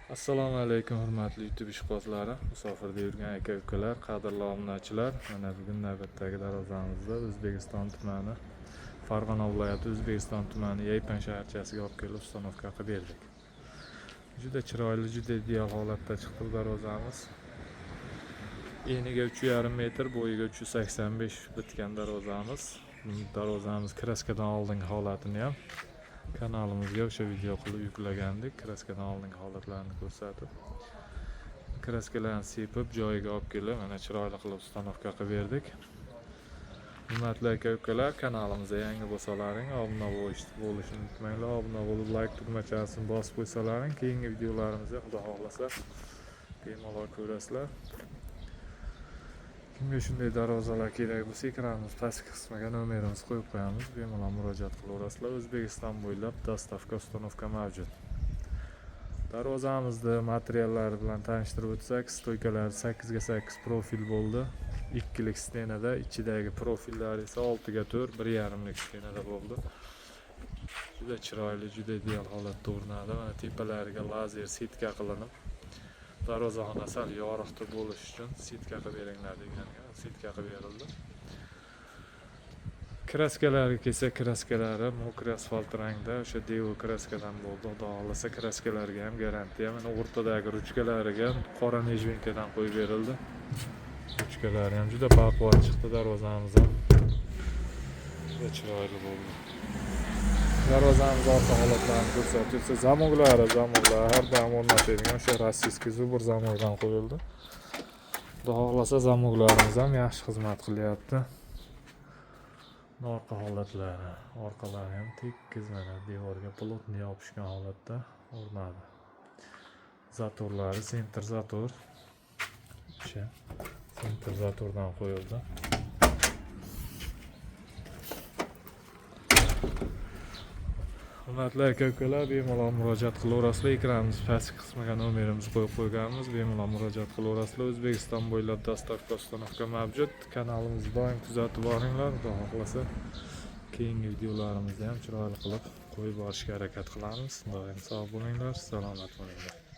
Assalomu alaykum hurmatli YouTube ishqibozlari, musofirda yurgan aka-ukalar, qadrli obunachilar. Mana bugun navbatdagi darvozamizda O'zbekiston tumani, Farg'ona viloyati O'zbekiston tumani Yaypan shaharchasiga olib kelib ustanovka qilib berdik. Juda chiroyli, juda ideal holatda chiqdi darvozamiz. Eniga 3,5 metr, bo'yiga 385 bitgan darvozamiz. Darvozamiz kraskadan oldingi holatini ham kanalimizga o'sha video qilib yuklagandik. Kraskadan oldingi holatlarini ko'rsatib, kraskalarni sepib joyiga olib kelib, mana chiroyli qilib ustanovka qilib berdik. Hurmatli aka-ukalar, kanalimizga yangi bo'lsalaring, obuna bo'lishni unutmanglar. Obuna bo'lib, like tugmachasini bosib qo'ysalaring, keyingi videolarimizda xudo xohlasa bemalol ko'rasizlar. Kimga shunday darvozalar kerak bo'lsa, ekranimiz pastki qismiga nomerimizni qo'yib qo'yamiz. Bemalol murojaat qilaverasizlar. O'zbekiston bo'ylab dostavka, ustanovka mavjud. Darvozamizda materiallari bilan tanishtirib o'tsak, stoykalari 8 ga 8 profil bo'ldi. 2 lik stenada, ichidagi profillari esa 6 ga 4, 1,5 lik stenada bo'ldi. Juda chiroyli, juda ideal holatda o'rnadi. Mana tepalariga lazer sitka qilinib, darvozaxona sal yorug'da bo'lish uchun sitka qilib beringlar deganga sitka qilib berildi. Kraskalariga kelsak, kraskalari mokri asfalt rangda, o'sha devo kraskadan bo'ldi. Xudo xohlasa kraskalarga ham garantiya. Mana o'rtadagi ruchkalariga qora nejvinkadan qo'yib berildi. Ruchkalari ham juda baquvvat chiqdi, darvozamiz ham juda chiroyli bo'ldi. Darvozamiz orqa holatlarini ko'rsatsa, zamoglari har doim o'rnatilgan o'sha rossiyskiy zubur zamogdan qo'yildi. Xudo xohlasa zamoglarimiz ham yaxshi xizmat qilyapti. Orqa holatlari, orqalari ham tekis, mana devorga plotniy yopishgan holatda o'rnadi. Zatorlari sentr zator. O'sha sentr zatordan qo'yildi. Hurmatli aka-ukalar, bemalol murojaat qilaverasizlar. Ekranimiz pastki qismiga nomerimizni qo'yib qo'yganmiz. Bemalol murojaat qilaverasizlar. O'zbekiston bo'ylab dostavka, ustanovka mavjud. Kanalimizni doim kuzatib boringlar. Xudo xohlasa keyingi videolarimizni ham chiroyli qilib qo'yib borishga harakat qilamiz. Doim sog' bo'linglar, salomat bo'linglar.